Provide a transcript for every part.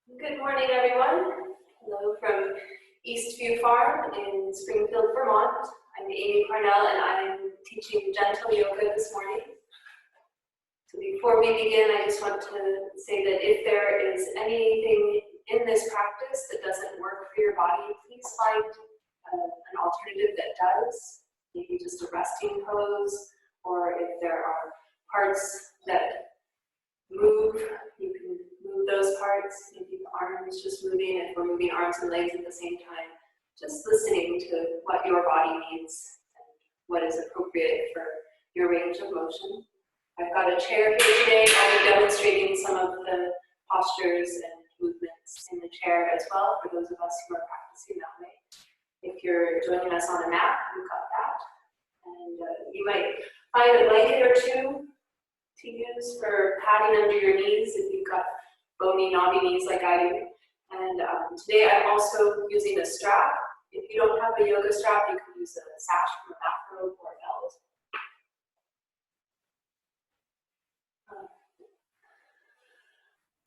Good morning, everyone. Hello from Eastview Farm in Springfield, Vermont. I'm Aimee Parnell, and I'm teaching gentle yoga this morning. So before we begin, I just want to say that if there is anything in this practice that doesn't work for your body, please find an alternative that does, maybe just a resting pose, or if there are parts that move, you can move those parts, maybe the arms just moving, if we're moving arms and legs at the same time, just listening to what your body needs and what is appropriate for your range of motion. I've got a chair here today. I'll be demonstrating some of the postures and movements in the chair as well for those of us who are practicing that way. If you're joining us on a mat, we've got that. And you might find a blanket or two to use for padding under your knees if you've got bony, knobby knees like I do. And today I'm also using a strap. If you don't have a yoga strap, you can use a sash from a bathrobe or a belt.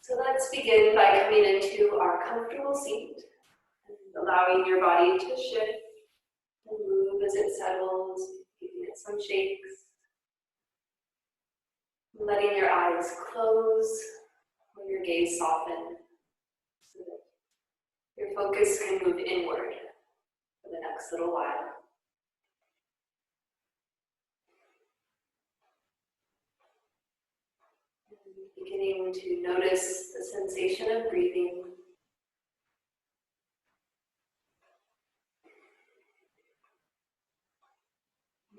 So let's begin by coming into our comfortable seat and allowing your body to shift and move as it settles, giving it some shakes. Letting your eyes close or your gaze soften so that your focus can move inward for the next little while. And beginning to notice the sensation of breathing.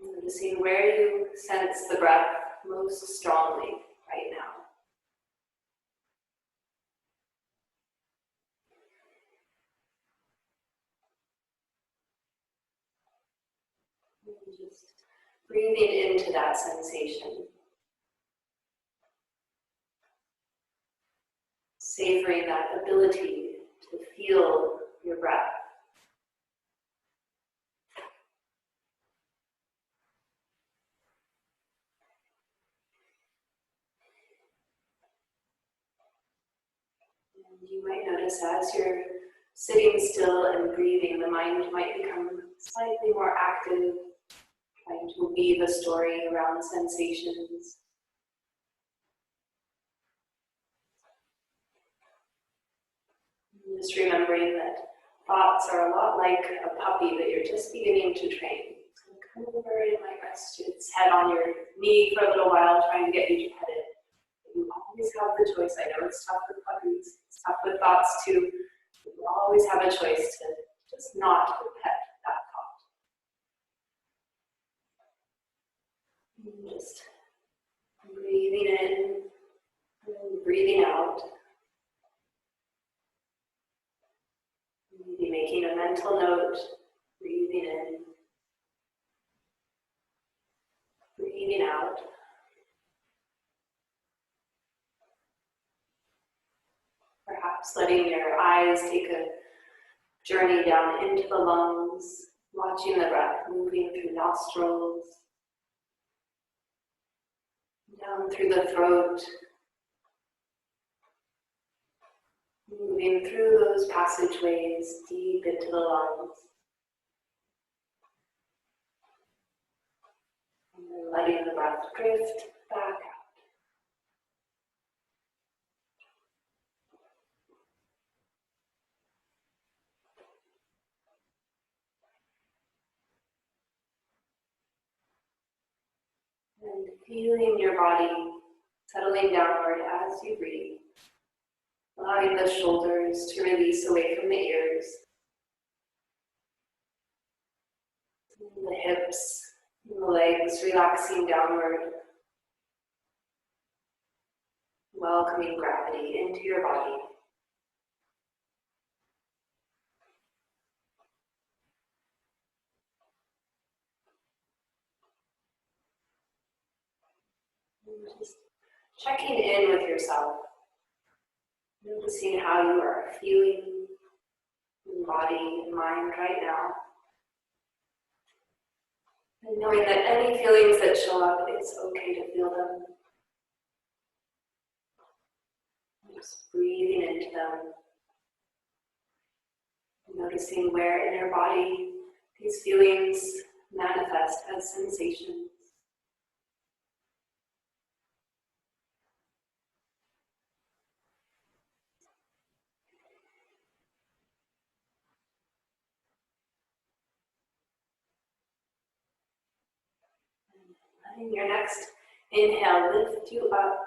Noticing where you sense the breath most strongly right now. And just breathing into that sensation. Savoring that ability to feel your breath. You might notice as you're sitting still and breathing, the mind might become slightly more active, trying to weave a story around sensations. Just remembering that thoughts are a lot like a puppy that you're just beginning to train. So come over, it might rest its head on your knee for a little while, trying to get you to pet it. You always have the choice. I know it's tough with puppies, it's tough with thoughts too. You always have a choice to just not pet that thought. And just breathing in and breathing out. Maybe making a mental note, breathing in, breathing out. Perhaps letting your eyes take a journey down into the lungs, watching the breath moving through nostrils, down through the throat, moving through those passageways deep into the lungs, and then letting the breath drift back out. And feeling your body settling downward as you breathe, allowing the shoulders to release away from the ears, and the hips and the legs relaxing downward, welcoming gravity into your body. Just checking in with yourself, noticing how you are feeling in body and mind right now. And knowing that any feelings that show up, it's okay to feel them. Just breathing into them Noticing where in your body these feelings manifest as sensations. Letting your next inhale lift you up,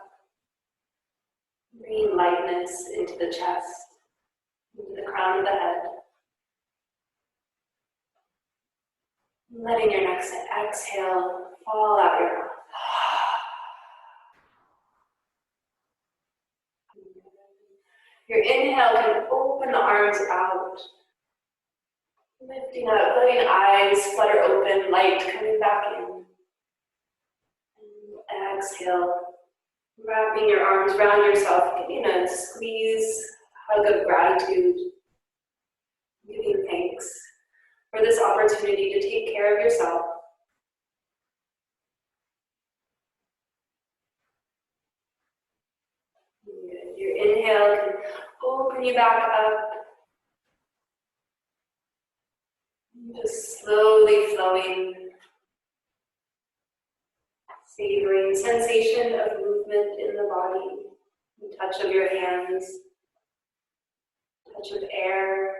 bringing lightness into the chest, into the crown of the head. Letting your next exhale fall out your mouth. Your inhale can open the arms out, lifting up, letting eyes flutter open, light coming back in. And exhale, wrapping your arms around yourself, giving a squeeze, hug of gratitude, giving thanks for this opportunity to take care of yourself. Good. Your inhale can open you back up. Just slowly flowing, savoring sensation of movement in the body, the touch of your hands, touch of air,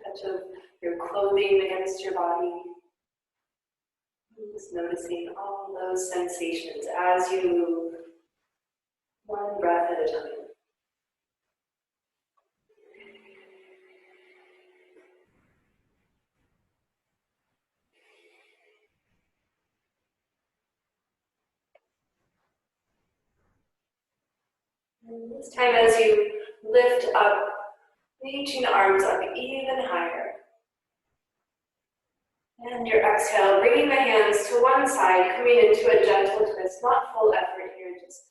touch of your clothing against your body. Just noticing all those sensations as you move, one breath at a time. And this time as you lift up, reaching arms up even higher. And your exhale, bringing the hands to one side, coming into a gentle twist, not full effort here, just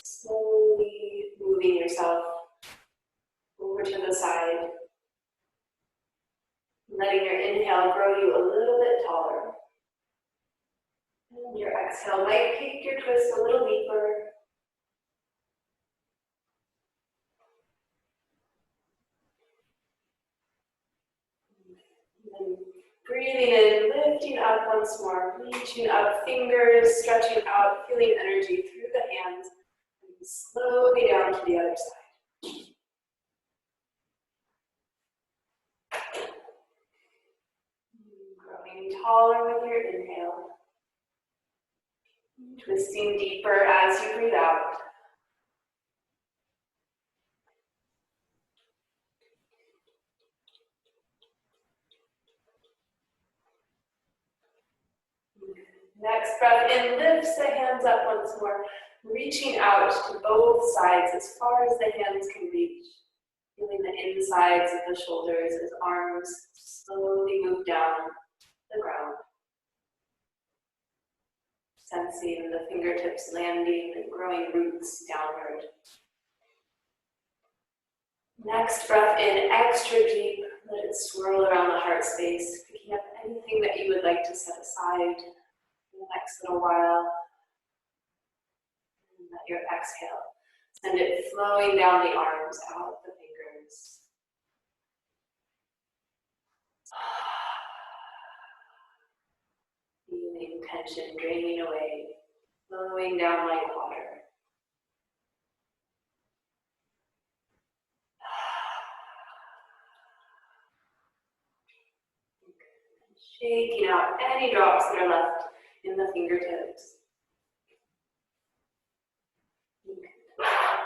slowly moving yourself over to the side. Letting your inhale grow you a little bit taller. And your exhale might take your twist a little deeper. And breathing in, lifting up once more, reaching up, fingers stretching out, feeling energy through the hands, and slowly down to the other side. Growing taller with your inhale, twisting deeper as you breathe out. Next breath in, lifts the hands up once more, reaching out to both sides as far as the hands can reach. Feeling the insides of the shoulders as arms slowly move down the ground. Sensing the fingertips landing and growing roots downward. Next breath in, extra deep, let it swirl around the heart space, picking up anything that you would like to set aside in the next little while. And let your exhale send it flowing down the arms, out the fingers. Feeling tension draining away, flowing down like water. Shaking out any drops that are left in the fingertips.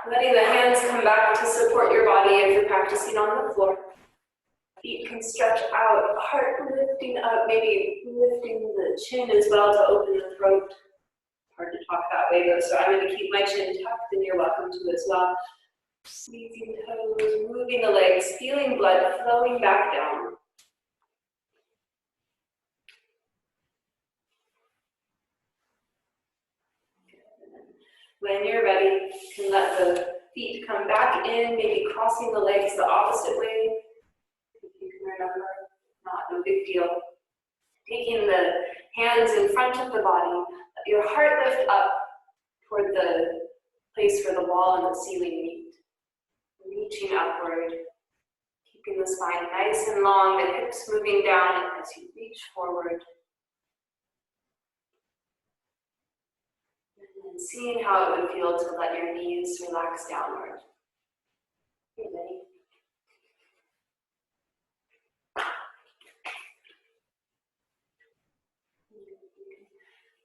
Letting the hands come back to support your body if you're practicing on the floor. Feet can stretch out, heart lifting up, maybe lifting the chin as well to open the throat. Hard to talk that way though, so I'm going to keep my chin tucked and you're welcome to as well. Squeezing toes, moving the legs, feeling blood flowing back down. When you're ready, you can let the feet come back in, maybe crossing the legs the opposite way. If you can remember, not no big deal. Taking the hands in front of the body, let your heart lift up toward the place where the wall and the ceiling meet. Reaching upward, Keeping the spine nice and long, the hips moving down as you reach forward. And seeing how it would feel to let your knees relax downward. Okay, ready?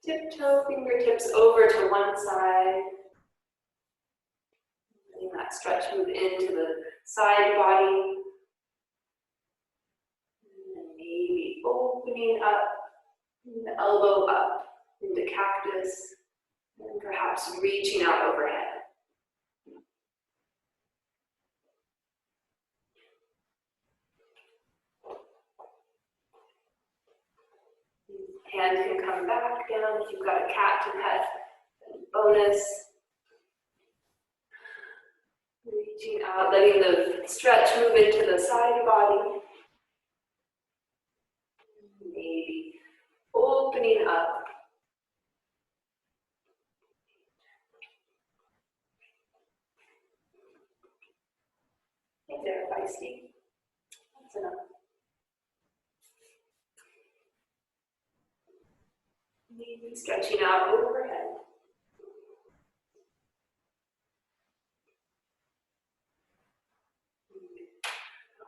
Tiptoe fingertips over to one side. Letting that stretch move into the side body. And then maybe opening up, the elbow up into cactus. And perhaps reaching out overhead. Hand can come back down if you've got a cat to pet. Bonus. Reaching out, letting the stretch move into the side body. Maybe opening up. Hey there, feisty. That's enough. Maybe stretching out overhead.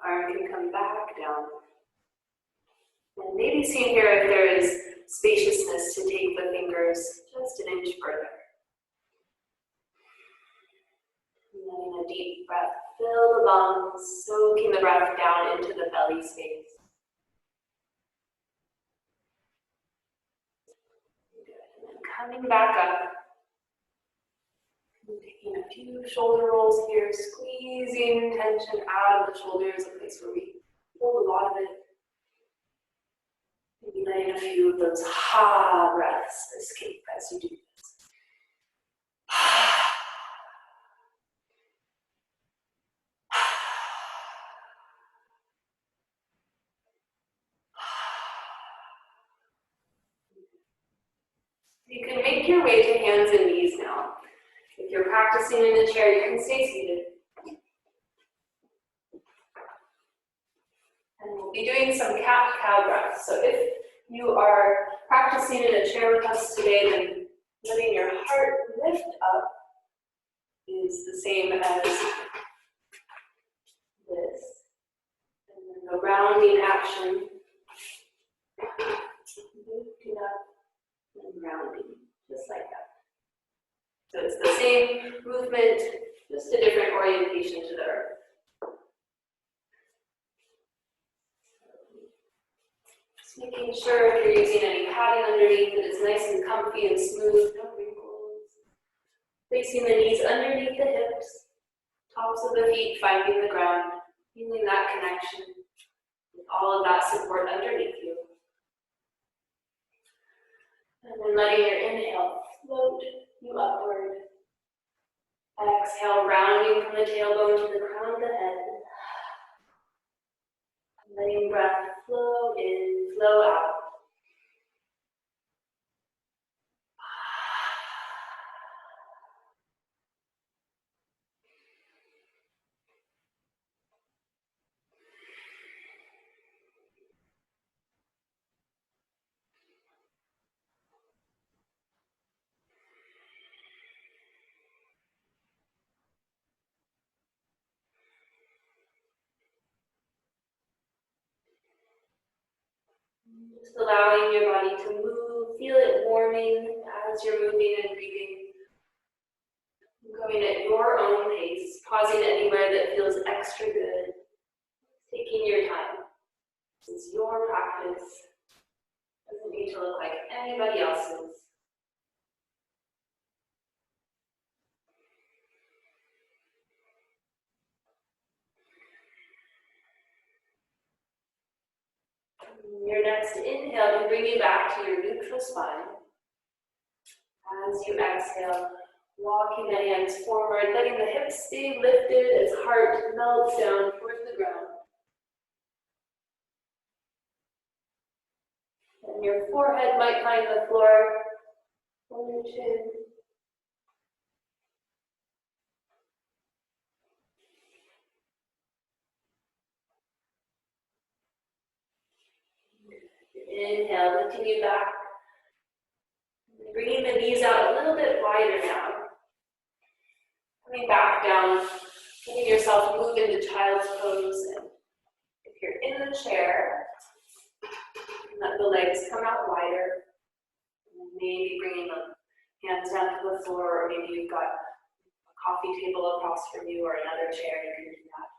Arm can come back down. And maybe seeing here if there is spaciousness to take the fingers just an inch further. And letting a deep breath fill the lungs, soaking the breath down into the belly space. Good. And then coming back up. Taking a few shoulder rolls here, squeezing tension out of the shoulders, a place where we hold a lot of it. Maybe letting a few of those ha breaths escape as you do this. You can make your way to hands and knees now. If you're practicing in a chair, you can stay seated. And we'll be doing some cat-cow breaths. So if you are practicing in a chair with us today, then letting your heart lift up is the same as this. And then the rounding action, lifting up and rounding, just like that. So it's the same movement, just a different orientation to the earth. Just making sure if you're using any padding underneath that it's nice and comfy and smooth, no wrinkles. Placing the knees underneath the hips, tops of the feet finding the ground, feeling that connection with all of that support underneath you. And then letting your inhale float you upward. Exhale, rounding from the tailbone to the crown of the head. Letting breath flow in, flow out. Just allowing your body to move, feel it warming as you're moving and breathing. Going at your own pace, pausing anywhere that feels extra good. Taking your time. This is your practice. Doesn't need to look like anybody else's. Your next inhale can bring you back to your neutral spine. As you exhale, walking the hands forward, letting the hips stay lifted as heart melts down towards the ground. And your forehead might find the floor on your chin. Inhale, lifting you back. Bringing the knees out a little bit wider now. Coming back down, letting yourself move into child's pose. And if you're in the chair, let the legs come out wider. Maybe bringing the hands down to the floor, or maybe you've got a coffee table across from you or another chair, you can do that.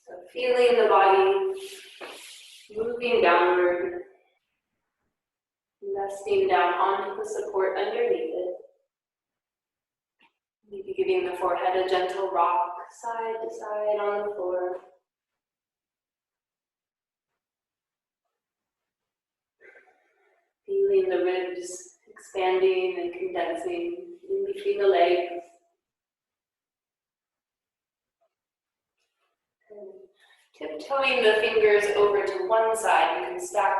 So feeling the body moving downward, resting down onto the support underneath it. Maybe giving the forehead a gentle rock side to side on the floor. Feeling the ribs expanding and condensing in between the legs. Tiptoeing the fingers over to one side, you can stack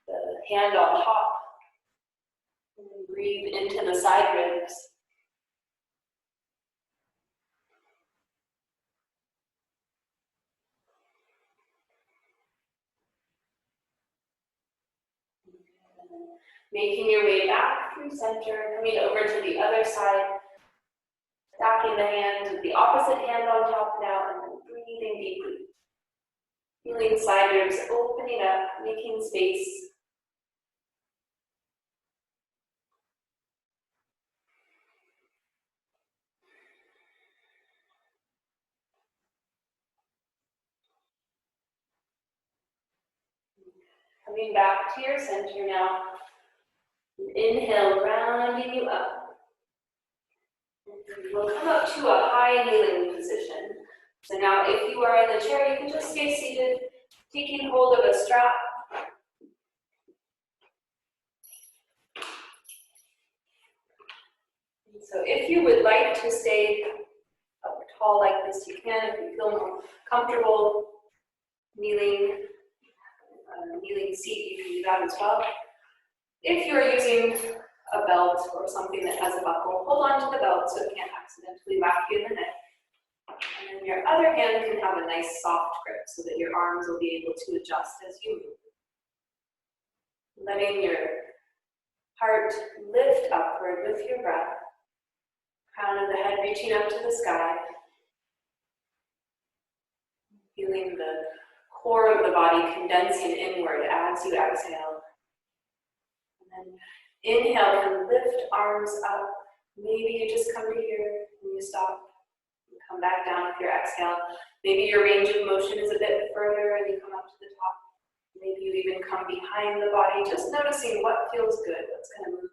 the hand on top and breathe into the side ribs. Making your way back through center, coming over to the other side, stacking the hands with the opposite hand on top now, and then breathing deeply. Feeling side ribs opening up, making space. Coming back to your center now. Inhale, rounding you up. We'll come up to a high kneeling position. So now if you are in the chair, you can just stay seated, taking hold of a strap. So if you would like to stay up tall like this, you can. If you feel more comfortable kneeling, kneeling seat, you can do that as well. If you're using a belt or something that has a buckle, hold on to the belt so it can't accidentally whack you in the neck. And then your other hand can have a nice soft grip so that your arms will be able to adjust as you move. Letting your heart lift upward with your breath. Crown of the head reaching up to the sky. Feeling the core of the body condensing inward as you exhale. And then inhale and lift arms up. Maybe you just come to here and you stop. You come back down with your exhale. Maybe your range of motion is a bit further and you come up to the top. Maybe you even come behind the body, just noticing what feels good, what's going to move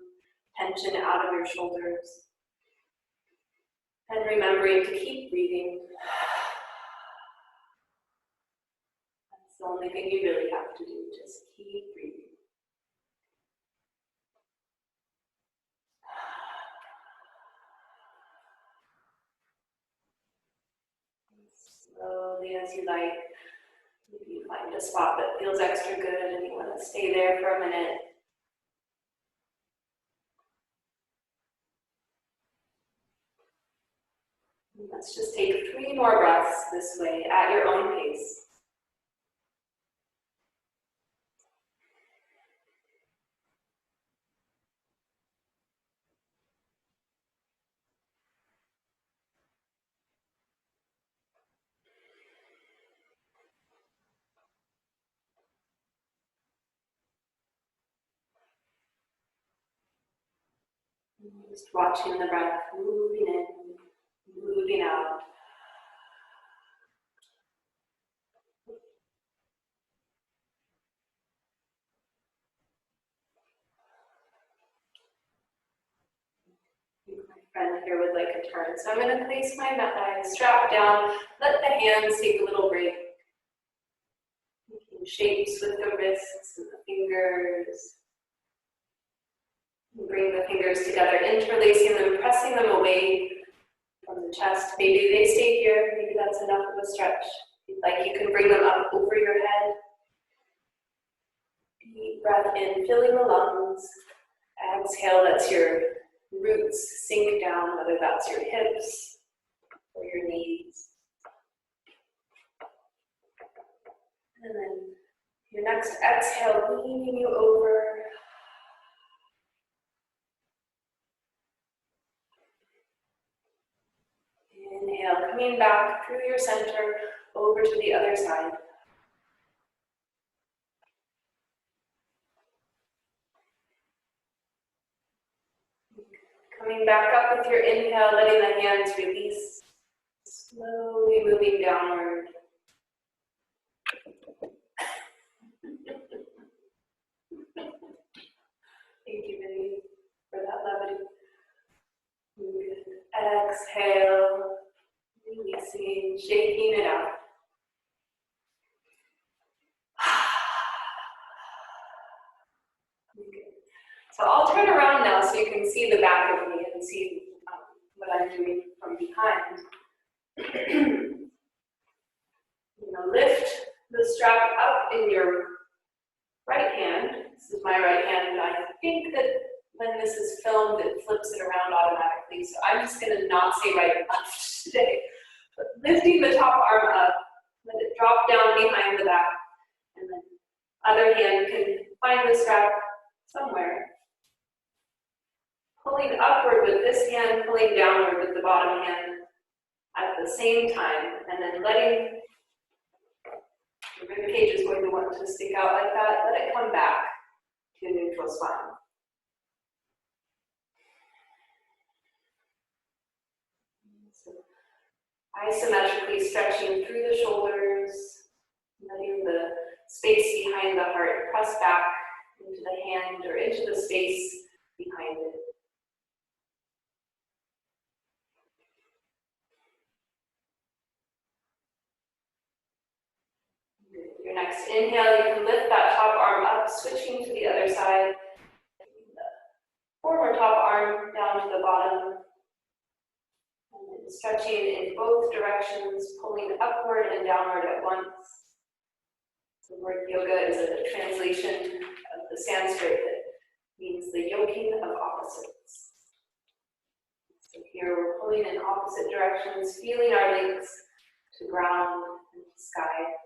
tension out of your shoulders. And remembering to keep breathing. That's the only thing you really have to do, just keep breathing. Slowly as you like, maybe you find a spot that feels extra good and you want to stay there for a minute. Let's just take 3 more breaths this way at your own pace. Just watching the breath moving in, moving out. My friend here would like a turn, so I'm going to place my strap down, let the hands take a little break. Making shapes with the wrists and the fingers. Bring the fingers together, interlacing them, pressing them away from the chest. Maybe they stay here, maybe that's enough of a stretch. If you'd like, you can bring them up over your head. Deep breath in, filling the lungs. Exhale, that's your roots sink down, whether that's your hips for your knees. And then your next exhale, leaning you over. Inhale, coming back through your center over to the other side. Coming back up with your inhale, letting the hands release, slowly moving downward. Thank you, Vinny, for that levity. Good. Exhale, releasing, shaking it out. Good. So I'll turn around now so you can see the back of me and see what I'm doing from behind. Lift the strap up in your right hand. This is my right hand. I think that when this is filmed, it flips it around automatically. So I'm just going to not say right and left today. But lifting the top arm up, let it drop down behind the back, and then other hand can find the strap somewhere. Pulling upward with this hand, pulling downward with the bottom hand at the same time, and then letting the rib cage is going to want to stick out like that. Let it come back to a neutral spine. So, isometrically stretching through the shoulders, letting the space behind the heart press back into the hand or into the space behind it. Your next inhale, you can lift that top arm up, switching to the other side. The former top arm down to the bottom. And then stretching in both directions, pulling upward and downward at once. The word yoga is a translation of the Sanskrit that means the yoking of opposites. So here we're pulling in opposite directions, feeling our legs to ground and sky.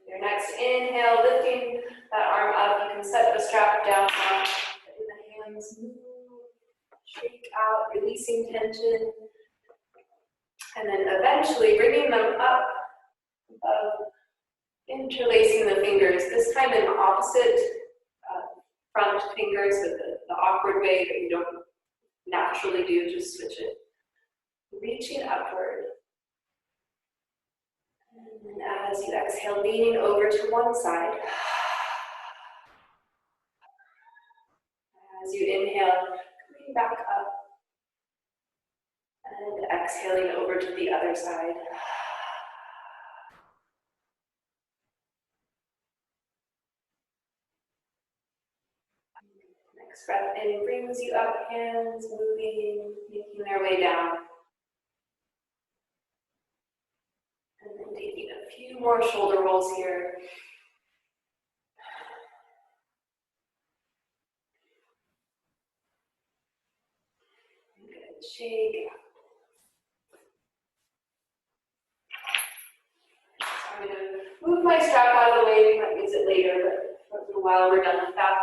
Your next inhale, lifting that arm up, you can set the strap down now. Letting the hands move, shake out, releasing tension. And then eventually bringing them up above, interlacing the fingers, this time in opposite front fingers with the awkward way that you don't naturally do, just switch it. Reaching upward. And as you exhale, leaning over to one side. As you inhale, coming back up. And exhaling over to the other side. Next breath in brings you up, hands moving, making their way down. And then taking a few more shoulder rolls here. Good, shake. So I'm going to move my strap out of the way. We might use it later, but for a little while we're done with that.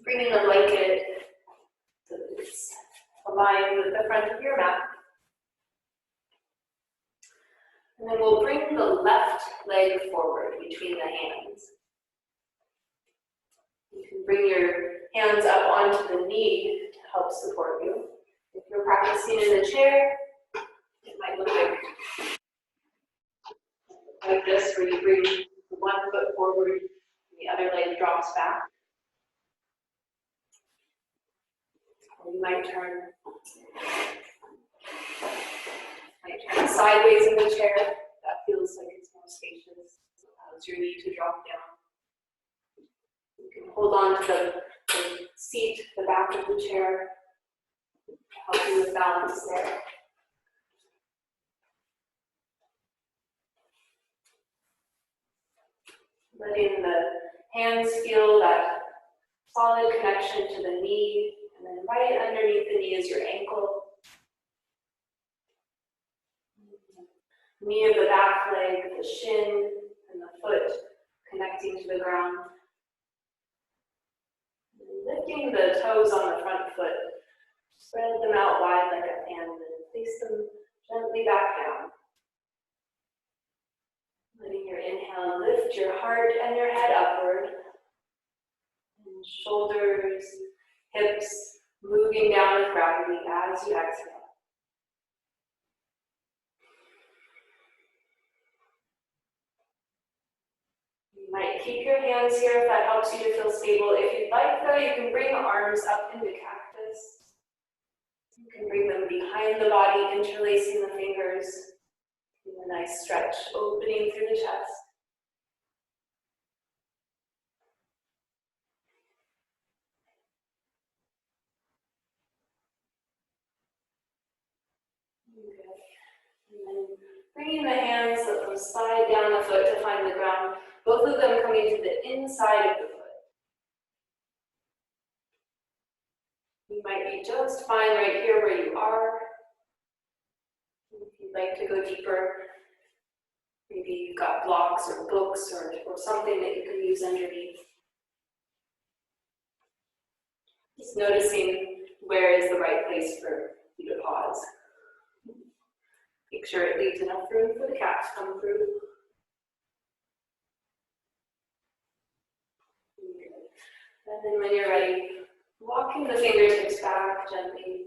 Bringing the blanket so it's aligned with the front of your mat. And then we'll bring the left leg forward between the hands. You can bring your hands up onto the knee to help support you. If you're practicing in a chair, it might look like this, where you bring one foot forward and the other leg drops back. Or you might turn sideways in the chair. That feels like it's more spacious. Allows your knee to drop down. You can hold on to the seat, the back of the chair, to help you with balance there. Letting the hands feel that solid connection to the knee, and then right underneath the knee is your ankle. Knee of the back leg, the shin, and the foot connecting to the ground. Lifting the toes on the front foot, spread them out wide like a fan, and place them gently back down. Letting your inhale lift your heart and your head upward. And shoulders, hips moving down with gravity as you exhale. You might keep your hands here if that helps you to feel stable. If you'd like though, you can bring arms up into cactus. You can bring them behind the body, interlacing the fingers. A nice stretch, opening through the chest. Good. And then bringing the hands, let them slide down the foot to find the ground. Both of them coming to the inside of the foot. You might be just fine right here where you are. If you'd like to go deeper, maybe you've got blocks or books or something that you can use underneath. Just noticing where is the right place for you to pause. Make sure it leaves enough room for the cat to come through. And then when you're ready, walking the fingertips back gently,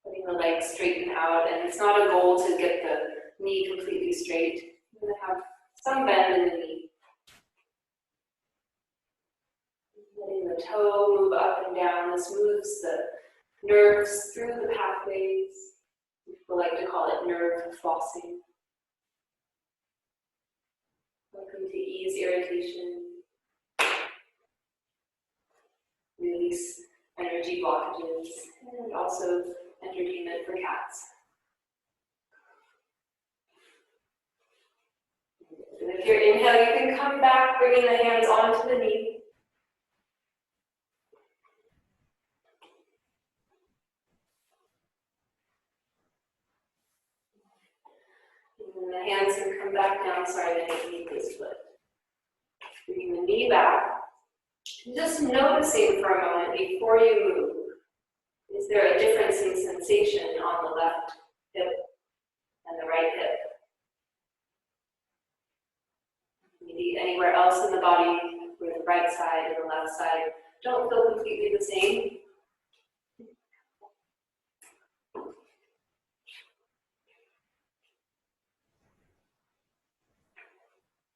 letting the legs straighten out. And it's not a goal to get the knee completely straight. You're going to have some bend in the knee. Letting the toe move up and down. This moves the nerves through the pathways. People like to call it nerve flossing. Welcome to ease irritation. Release energy blockages, and also entertainment for cats. And if you're inhale, you can come back, bringing the hands onto the knee. And the hands can come back down, sorry, underneath this foot. Bring the knee back. Just noticing for a moment before you move, is there a difference in sensation on the left hip and the right hip? Maybe anywhere else in the body where the right side and the left side don't feel completely the same.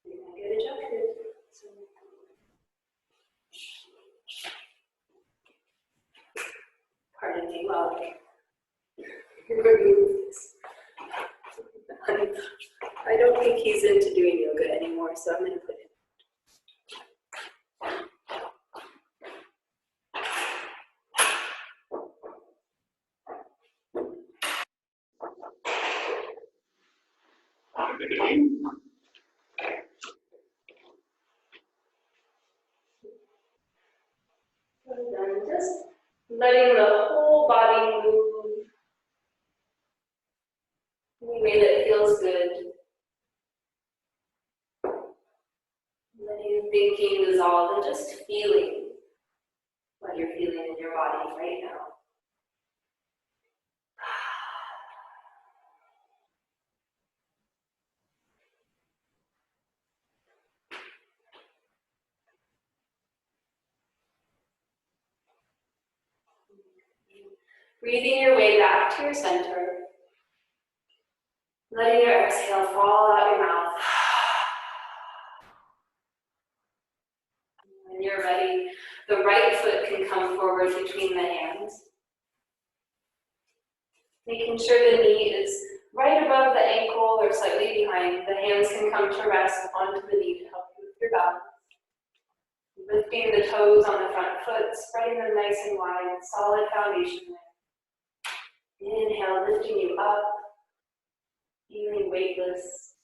You're going to get adjusted. Pardon me while I remove this. I don't think he's into doing yoga anymore, so I'm going to put him. And then just letting the whole body move in a way that feels good. Letting thinking dissolve and just feeling what you're feeling in your body right now. Breathing your way back to your center. Letting your exhale fall out your mouth. When you're ready, the right foot can come forward between the hands. Making sure the knee is right above the ankle or slightly behind. The hands can come to rest onto the knee to help you with your balance. Lifting the toes on the front foot, spreading them nice and wide, solid foundation there. Inhale, lifting you up, feeling weightless.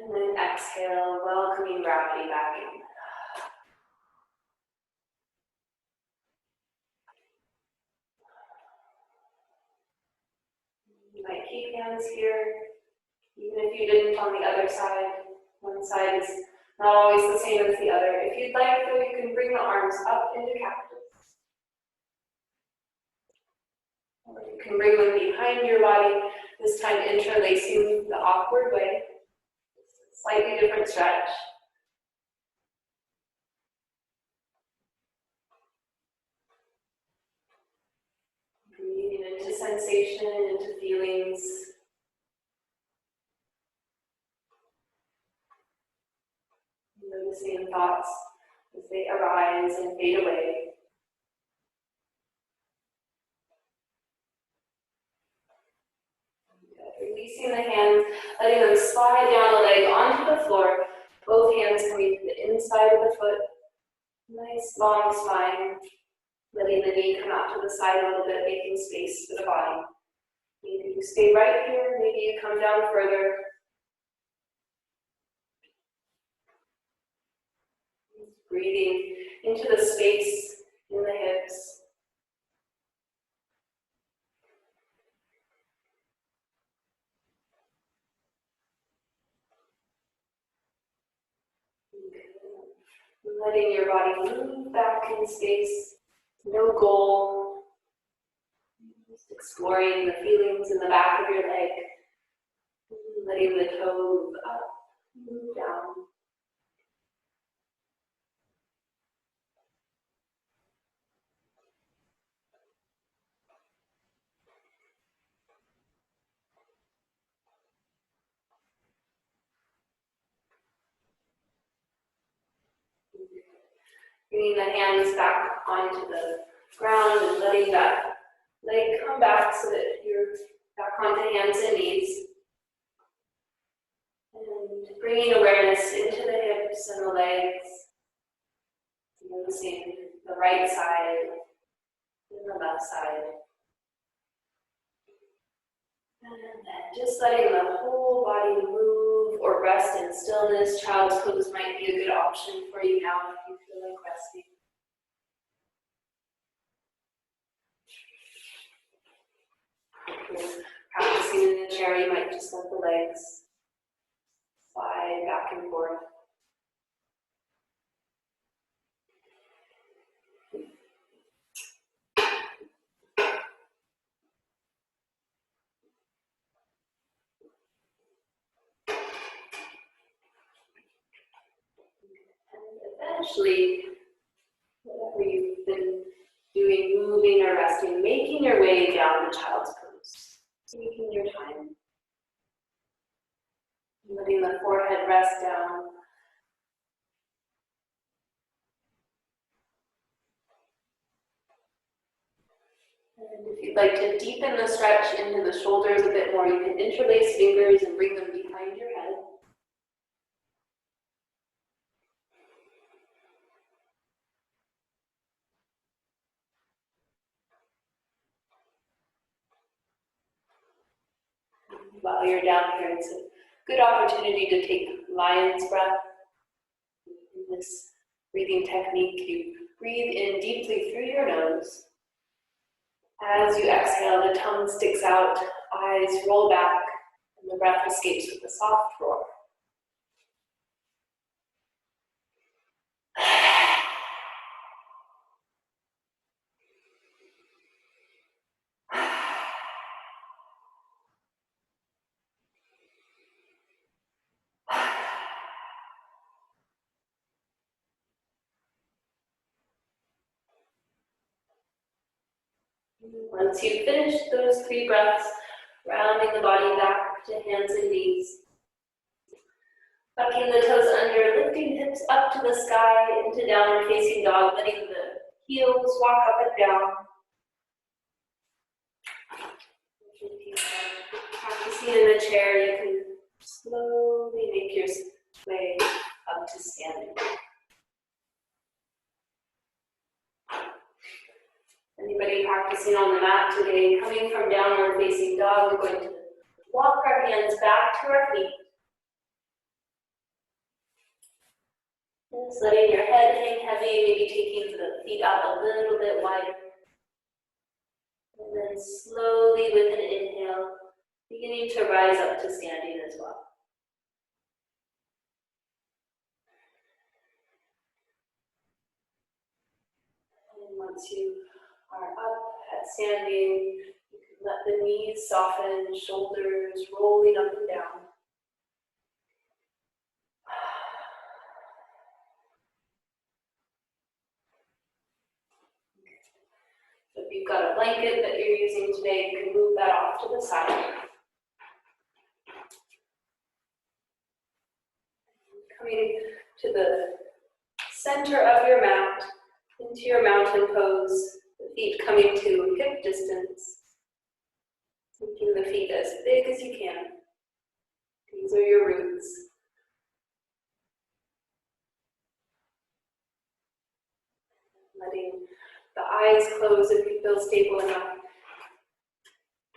And then exhale, welcoming gravity back in. You might keep hands here, even if you didn't on the other side. One side is not always the same as the other. If you'd like, though, you can bring the arms up into cactus. Or you can bring them behind your body, this time interlacing the awkward way. Slightly different stretch. Breathing into sensation, into feelings. Noticing thoughts as they arise and fade away. Releasing the hands, letting them slide down the leg onto the floor. Both hands coming to the inside of the foot. Nice long spine. Letting the knee come out to the side a little bit, making space for the body. Maybe you stay right here, maybe you come down further. Breathing into the space in the hips. Letting your body move back in space. No goal. Just exploring the feelings in the back of your leg. Letting the toe move up, move down. Bringing the hands back onto the ground and letting that leg come back so that you're back onto hands and knees. And bringing awareness into the hips and the legs. Noticing the right side and the left side. And then just letting the whole body move or rest in stillness. Child's pose might be a good option for you now if you feel like resting. Practicing in the chair, you might just let the legs slide back and forth. And eventually, whatever you've been doing, moving or resting, making your way down the child's pose. Taking your time. Letting the forehead rest down. And if you'd like to deepen the stretch into the shoulders a bit more, you can interlace fingers and bring them behind your head. While you're down here, it's a good opportunity to take lion's breath. In this breathing technique, you breathe in deeply through your nose. As you exhale, the tongue sticks out, eyes roll back, and the breath escapes with a soft roar. Once you've finished those 3 breaths, rounding the body back to hands and knees. Tucking the toes under, lifting hips up to the sky into downward facing dog, letting the heels walk up and down. Practicing in the chair, you can slowly make your way up to standing. Anybody practicing on the mat today, coming from downward facing dog, we're going to walk our hands back to our feet. Just letting your head hang heavy, maybe taking the feet out a little bit wider. And then slowly with an inhale, beginning to rise up to standing as well. And once you are up at standing, you can let the knees soften, shoulders rolling up and down. So if you've got a blanket that you're using today, you can move that off to the side. Coming to the center of your mat, into your mountain pose, the feet coming to hip distance. Making the feet as big as you can. These are your roots. Letting the eyes close if you feel stable enough.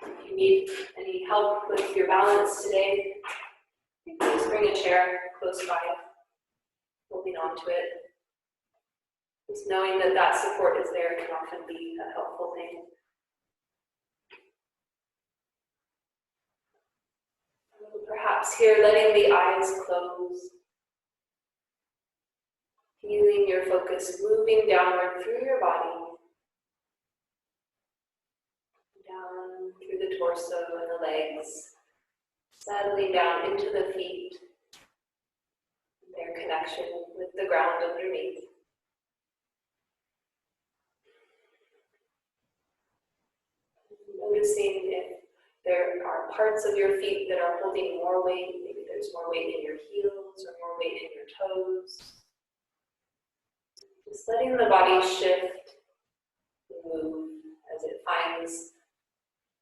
If you need any help with your balance today, you can just bring a chair close by, holding on to it. Just knowing that that support is there can often be a helpful thing. Perhaps here, letting the eyes close. Feeling your focus moving downward through your body. Down through the torso and the legs. Settling down into the feet. Their connection with the ground underneath. Noticing if there are parts of your feet that are holding more weight. Maybe there's more weight in your heels or more weight in your toes. Just letting the body shift and move as it finds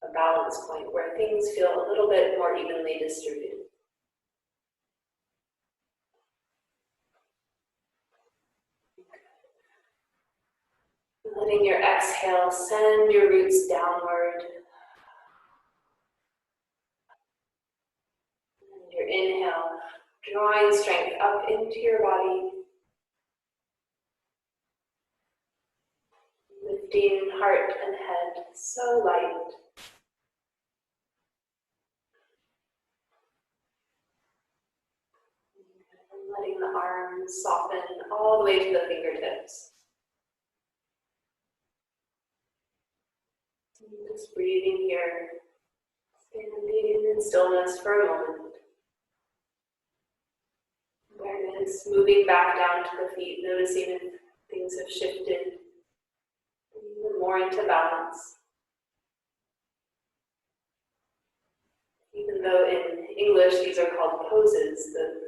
a balance point where things feel a little bit more evenly distributed. Letting your exhale send your roots downward. And your inhale, drawing strength up into your body. Lifting heart and head so light. And letting the arms soften all the way to the fingertips. Just breathing here, standing in stillness for a moment. Awareness moving back down to the feet, noticing if things have shifted even more into balance. Even though in English these are called poses, the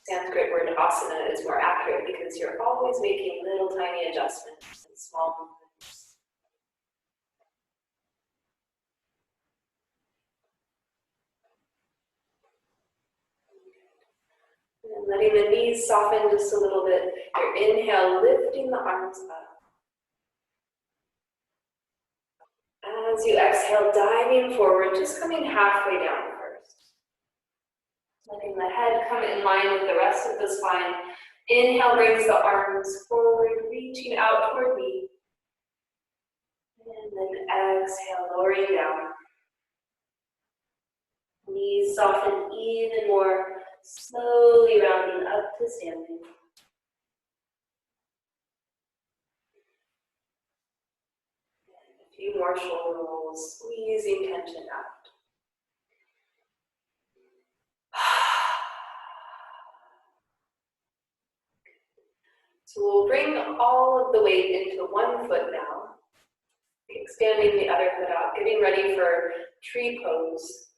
Sanskrit word asana is more accurate because you're always making little tiny adjustments and small movements. And letting the knees soften just a little bit. Your inhale, lifting the arms up. As you exhale, diving forward, just coming halfway down first. Letting the head come in line with the rest of the spine. Inhale brings the arms forward, reaching out toward me. And then exhale, lowering down. Knees soften even more, slowly rounding up to standing. A few more shoulder rolls, squeezing tension out. So we'll bring all of the weight into one foot now, expanding the other foot out, getting ready for tree pose,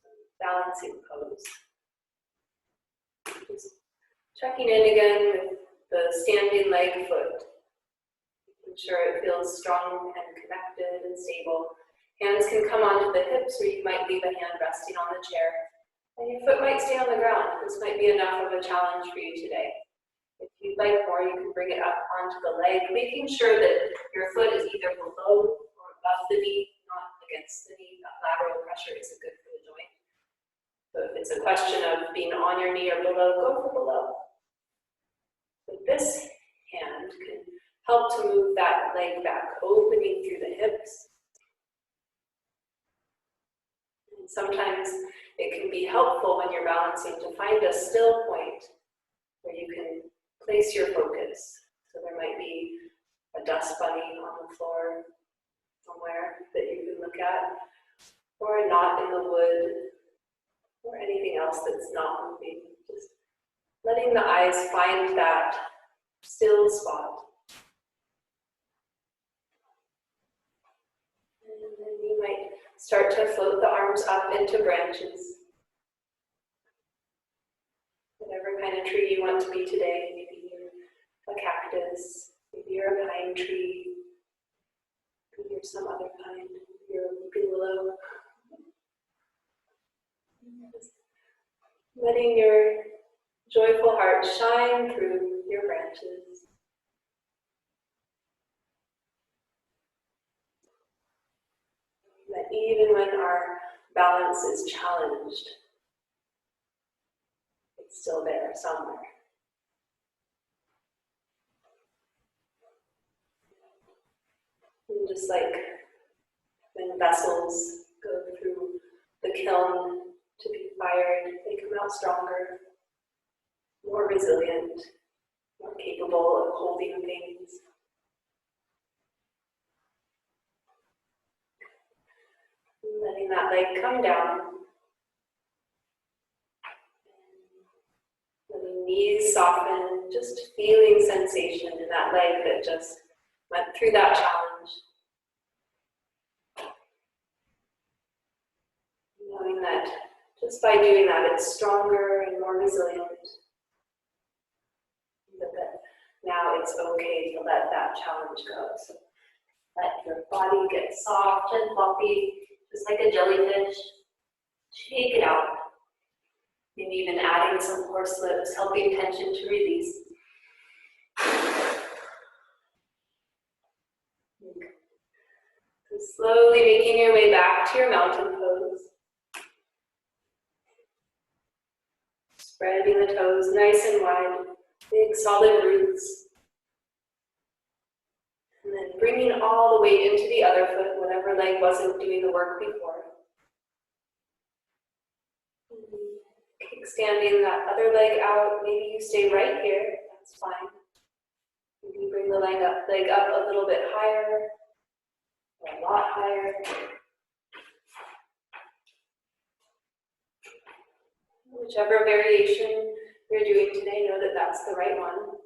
balancing pose. Just checking in again with the standing leg foot, making sure it feels strong and connected and stable. Hands can come onto the hips, or you might leave a hand resting on the chair. And your foot might stay on the ground. This might be enough of a challenge for you today. If you'd like more, you can bring it up onto the leg, making sure that your foot is either below or above the knee, not against the knee. That lateral pressure isn't good for the joint. So if it's a question of being on your knee or below, go for below. With this help to move that leg back, opening through the hips. And sometimes it can be helpful when you're balancing to find a still point where you can place your focus. So there might be a dust bunny on the floor somewhere that you can look at, or a knot in the wood, or anything else that's not moving. Just letting the eyes find that still spot. And then you might start to float the arms up into branches. Whatever kind of tree you want to be today, maybe you're a cactus, maybe you're a pine tree, maybe you're some other kind, you're a weeping willow. Letting your joyful heart shine through your branches. That even when our balance is challenged, it's still there somewhere. And just like when vessels go through the kiln to be fired, they come out stronger, more resilient, more capable of holding things. Letting that leg come down. Letting knees soften, just feeling sensation in that leg that just went through that challenge. Knowing that just by doing that, it's stronger and more resilient. But that now it's okay to let that challenge go. So let your body get soft and fluffy, just like a jellyfish. Shake it out. Maybe even adding some horse lips, helping tension to release. So slowly making your way back to your mountain pose. Spreading the toes nice and wide, big solid roots. And then bringing all the weight into the other foot, whatever leg wasn't doing the work before. Kickstanding that other leg out. Maybe you stay right here, that's fine. Maybe you bring the leg up a little bit higher, or a lot higher. Whichever variation you're doing today, know that that's the right one.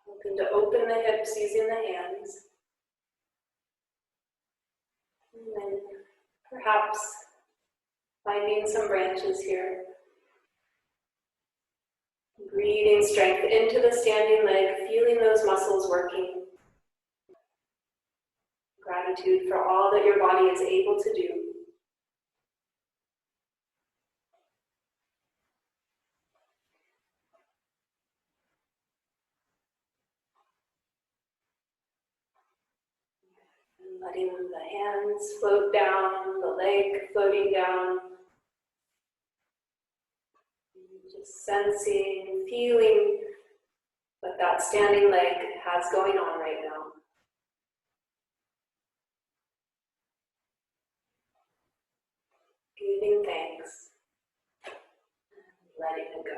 Hoping to open the hips using the hands. And then perhaps finding some branches here. Breathing strength into the standing leg, feeling those muscles working. Gratitude for all that your body is able to do. And letting the hands float down, the leg floating down. Just sensing, feeling what that standing leg has going on right now. Giving thanks, and letting it go.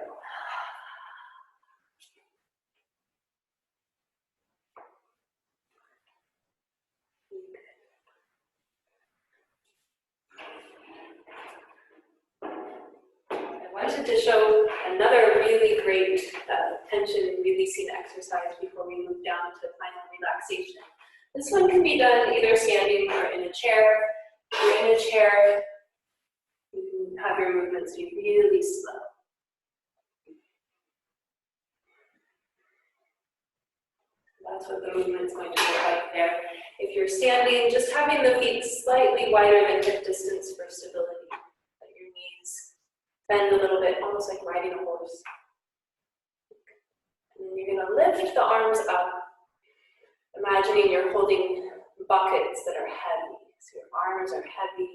I wanted to show another really great tension releasing exercise before we move down to final relaxation. This one can be done either standing or in a chair. If you're in a chair, you can have your movements be really slow. That's what the movement's going to look like there. If you're standing, just having the feet slightly wider than hip distance for stability. Let your knees bend a little bit, almost like riding a horse. And then you're going to lift the arms up, imagining you're holding buckets that are heavy. So your arms are heavy,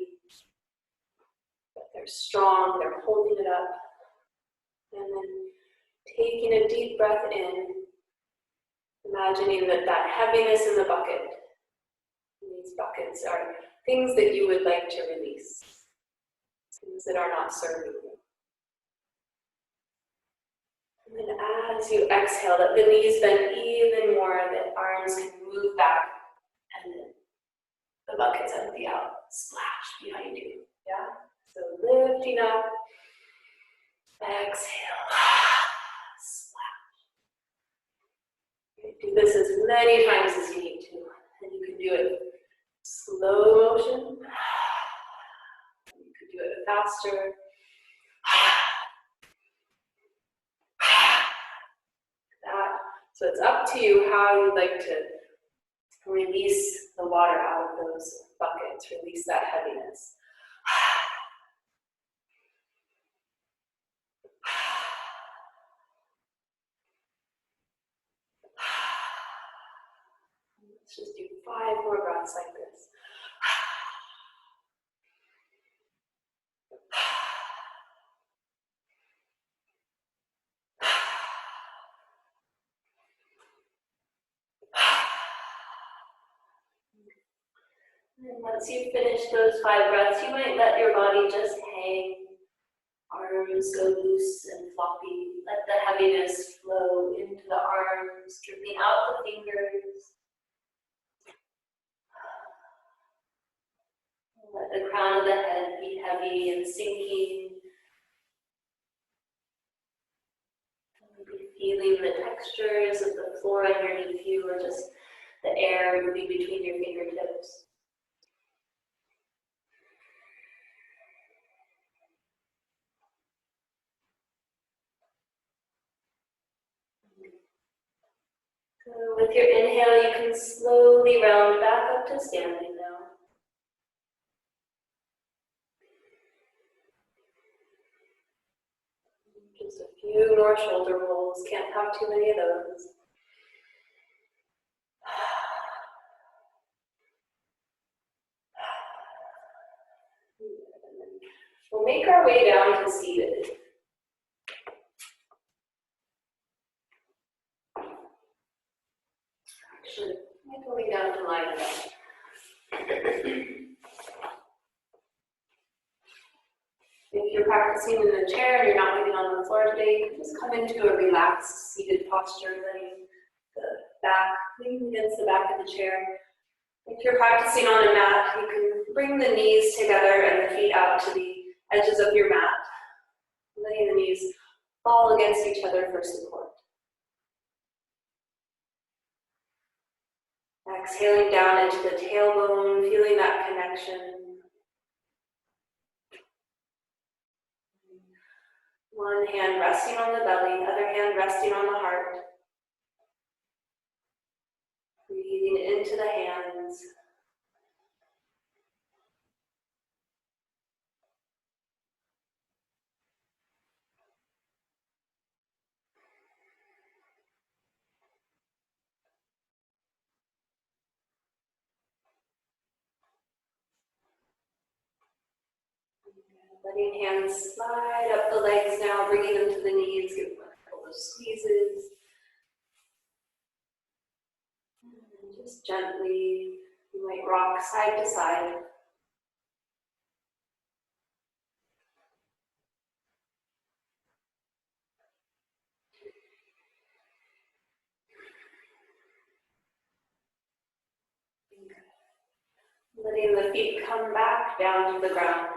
but they're strong, they're holding it up. And then taking a deep breath in, Imagining that heaviness in the bucket. These buckets are things that you would like to release, things that are not serving you. And then as you exhale, let the knees bend even more, the arms can move back, and then the buckets empty out, splash behind you. Yeah? So lifting up, exhale, splash. Do this as many times as you need to, and you can do it slow motion. You could do it faster. That. So it's up to you how you'd like to release the water out of those buckets, release that heaviness. Let's just do 5 more breaths like this. And once you finish those 5 breaths, you might let your body just hang. Arms go loose and floppy. Let the heaviness flow into the arms, dripping out the fingers. Let the crown of the head be heavy and sinking. Maybe feeling the textures of the floor underneath you, or just the air moving between your fingertips. So with your inhale, you can slowly round back up to standing now. Just a few more shoulder rolls, can't have too many of those. We'll make our way down to seated. Actually, make our way down to lying down. If you're practicing in a chair and you're not maybe on the floor today, you can just come into a relaxed seated posture, letting the back, leaning against the back of the chair. If you're practicing on a mat, you can bring the knees together and the feet out to the edges of your mat, letting the knees fall against each other for support. Exhaling down into the tailbone, feeling that connection. One hand resting on the belly, other hand resting on the heart. Breathing into the hands. Letting hands slide up the legs now, bringing them to the knees, give them a couple of squeezes. And just gently, you might rock side to side. Letting the feet come back down to the ground.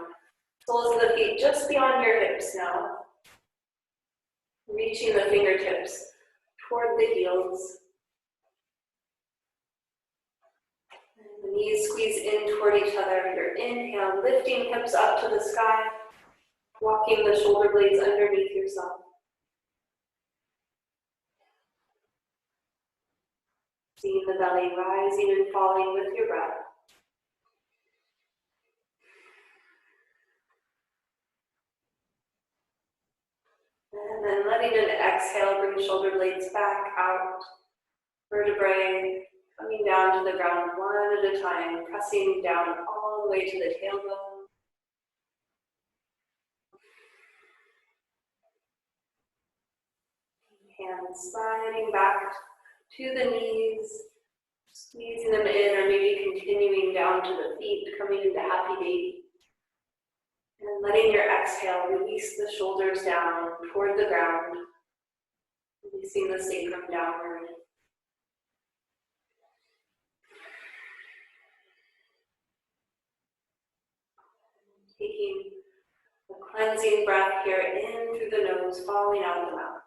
Soles of the feet just beyond your hips now. Reaching the fingertips toward the heels. And the knees squeeze in toward each other. Your inhale, lifting hips up to the sky, walking the shoulder blades underneath yourself. Seeing the belly rising and falling with your breath. And then letting an exhale, bring shoulder blades back out, vertebrae coming down to the ground one at a time, pressing down all the way to the tailbone. Hands sliding back to the knees, squeezing them in, or maybe continuing down to the feet, coming into happy gait. And letting your exhale release the shoulders down toward the ground, releasing the sacrum downward. Taking a cleansing breath here in through the nose, falling out the mouth.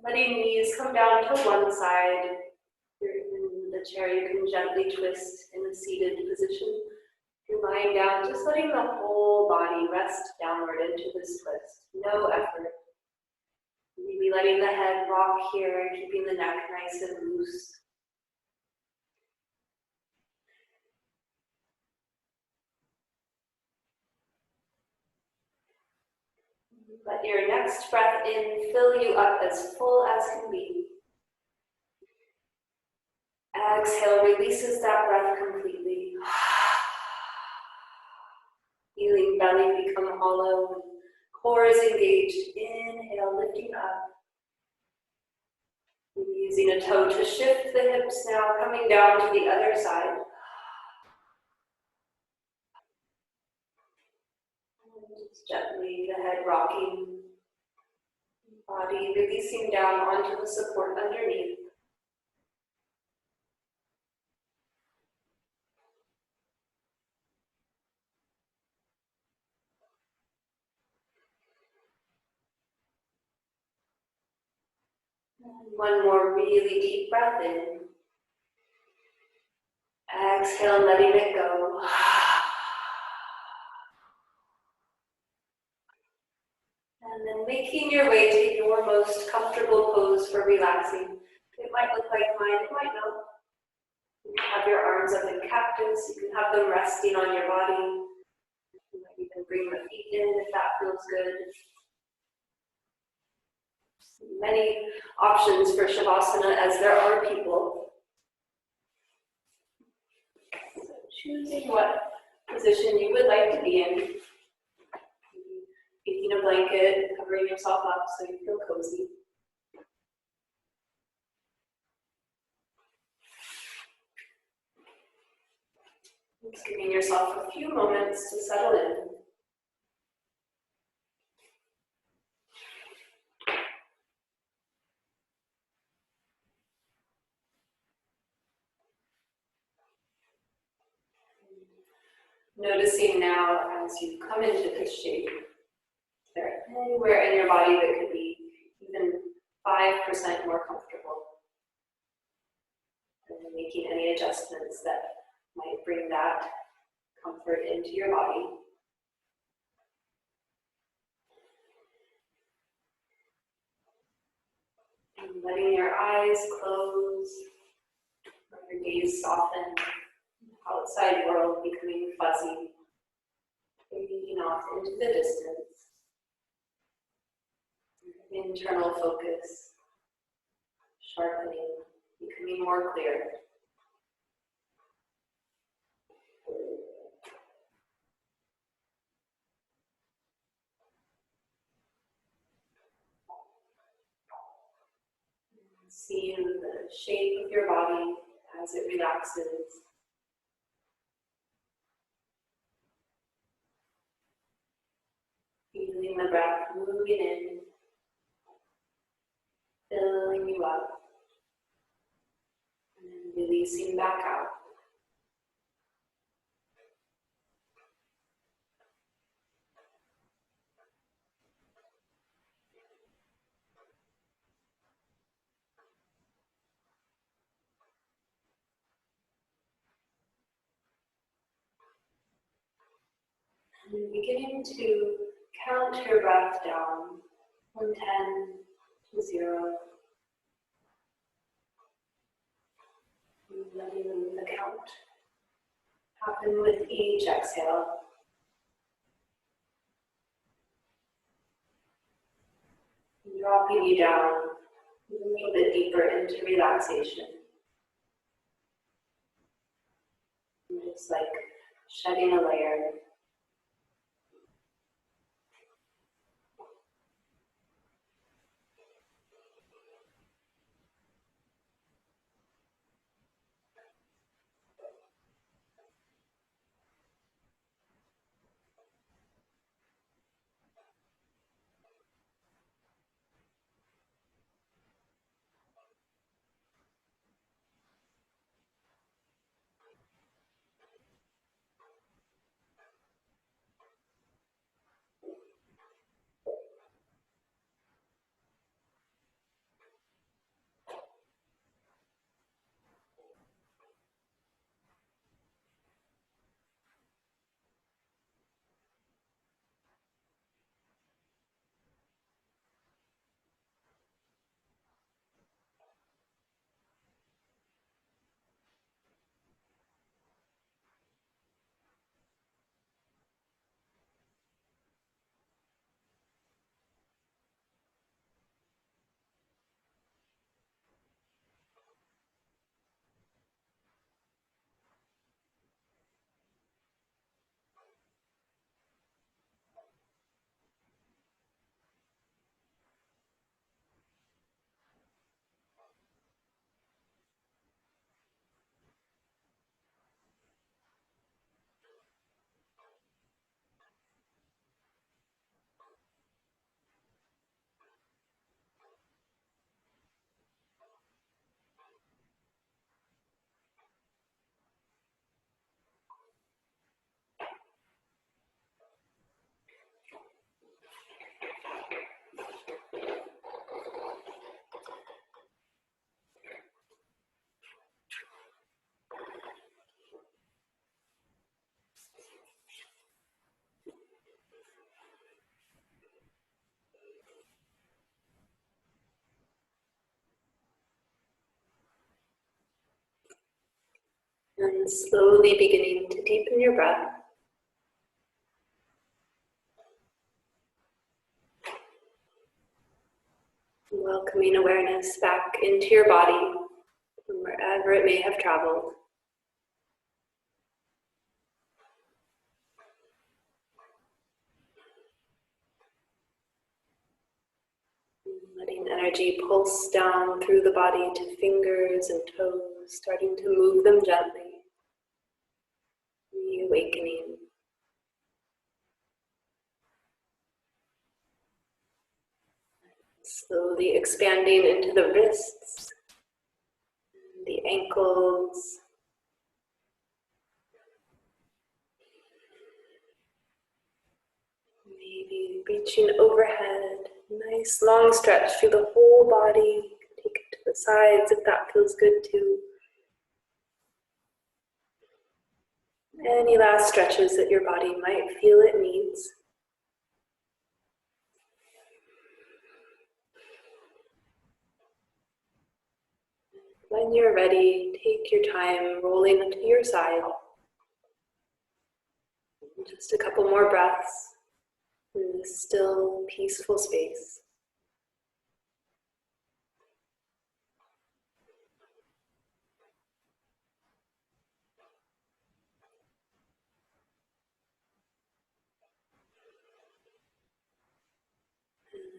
Letting knees come down to one side. If you're in the chair, you can gently twist in a seated position. If you're lying down, just letting the whole body rest downward into this twist. No effort. Maybe letting the head rock here, keeping the neck nice and loose. Let your next breath in fill you up as full as can be. Exhale releases that breath completely. Feeling belly become hollow, core is engaged. Inhale, lifting up. Using a toe to shift the hips now, coming down to the other side. And just gently the head rocking. Body releasing down onto the support underneath. One more really deep breath in. Exhale, letting it go. And then making your way to your most comfortable pose for relaxing. It might look like mine, it might not. You can have your arms up in cactus, you can have them resting on your body. You might even bring the feet in if that feels good. Many options for Shavasana as there are people. So choosing what position you would like to be in. Taking a blanket, covering yourself up so you feel cozy. Just giving yourself a few moments to settle in. Noticing now as you come into this shape, is there anywhere in your body that could be even 5% more comfortable? And then making any adjustments that might bring that comfort into your body. And letting your eyes close, let your gaze soften, outside world becoming fuzzy, fading off into the distance. Internal focus, sharpening, becoming more clear. Seeing the shape of your body as it relaxes. Feeling the breath moving in, filling you up, and then releasing back out. And beginning to count your breath down from 10 to 0. And letting the count happen with each exhale. And dropping you down a little bit deeper into relaxation. And just like shedding a layer. And slowly beginning to deepen your breath. Welcoming awareness back into your body from wherever it may have traveled. Letting energy pulse down through the body to fingers and toes, starting to move them gently. Reawakening. Slowly expanding into the wrists, the ankles, maybe reaching overhead. Nice long stretch through the whole body. Take it to the sides if that feels good too. Any last stretches that your body might feel it needs. When you're ready, take your time rolling to your side. Just a couple more breaths in this still, peaceful space.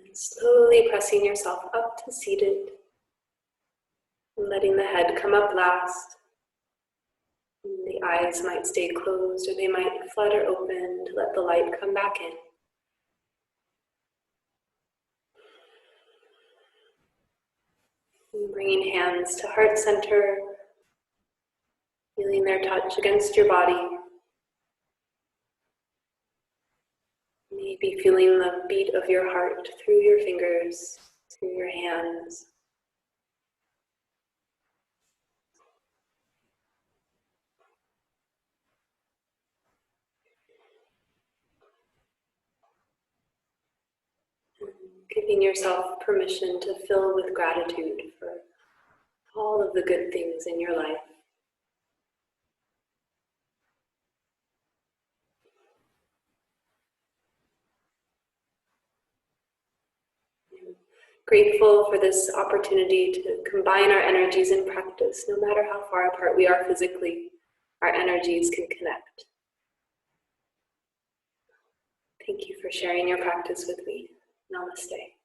And slowly pressing yourself up to seated. Letting the head come up last. The eyes might stay closed or they might flutter open to let the light come back in. And bringing hands to heart center, feeling their touch against your body. Maybe feeling the beat of your heart through your fingers, through your hands. Giving yourself permission to fill with gratitude for all of the good things in your life. I'm grateful for this opportunity to combine our energies in practice, no matter how far apart we are physically. our energies can connect. Thank you for sharing your practice with me. Namaste.